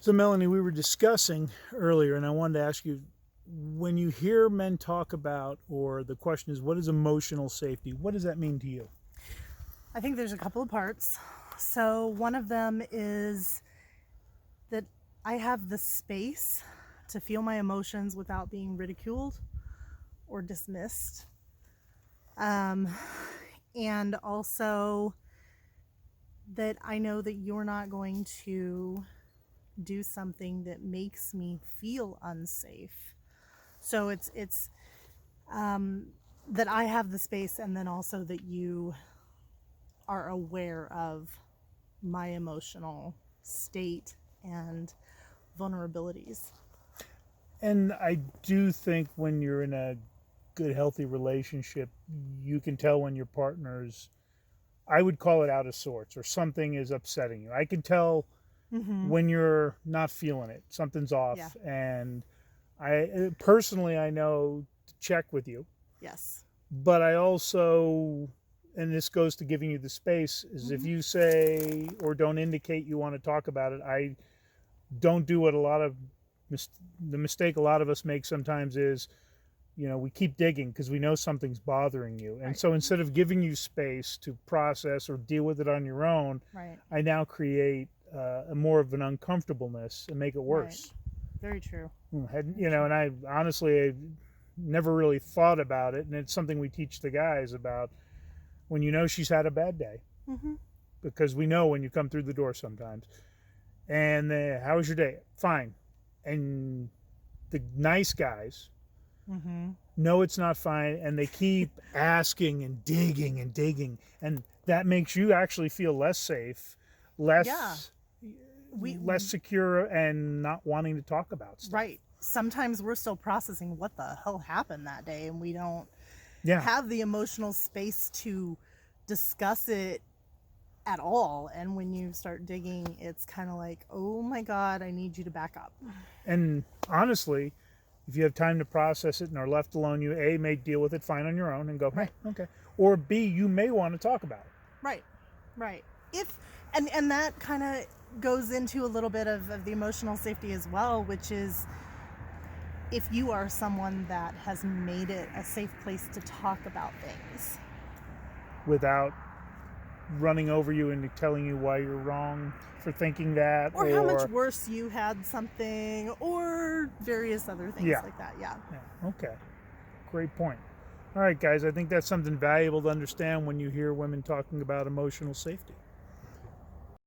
So, Melanie, we were discussing earlier, and I wanted to ask you, when you hear men talk about, or the question is, what is emotional safety? What does that mean to you? I think there's a couple of parts. So, one of them is that I have the space to feel my emotions without being ridiculed or dismissed. Um, and also that I know that you're not going to do something that makes me feel unsafe. So it's that I have the space, and then also that you are aware of my emotional state and vulnerabilities. And I do think when you're in a good, healthy relationship, you can tell when your partner's, I would call it out of sorts, or something is upsetting you. I can tell Mm-hmm. when you're not feeling it, something's Yeah. off. And I personally, I know to check with you, Yes. but I also, and this goes to giving you the space, is if Mm-hmm. you say or don't indicate you want to talk about it, I don't do what a lot of the mistake a lot of us make sometimes is, we keep digging because we know something's bothering you, and Right. so instead of giving you space to process or deal with it on your own, Right. I now create a more of an uncomfortableness and make it Right. worse. Very true. And Very true. and I honestly never really thought about it, and it's something we teach the guys about when she's had a bad day, Mm-hmm. because we know when you come through the door sometimes. And how was your day? Fine. And the nice guys Mm-hmm. know it's not fine, and they keep asking and digging and digging, and that makes you actually feel less safe, Yeah. less We less secure, and not wanting to talk about stuff. right. Sometimes we're still processing what the hell happened that day, and we don't Yeah. have the emotional space to discuss it at all. And when you start digging, it's kind of like, oh my God, I need you to back up. And honestly, if you have time to process it and are left alone, you may deal with it fine on your own and go, hey, Right. okay. Or B, you may want to talk about it. Right. Right. If and that kind of goes into a little bit of the emotional safety as well, which is if you are someone that has made it a safe place to talk about things. Without running over you and telling you why you're wrong for thinking that, Or how much or worse you had something, or various other things yeah, like that. Yeah. yeah, okay, great point. All right, guys, I think that's something valuable to understand when you hear women talking about emotional safety.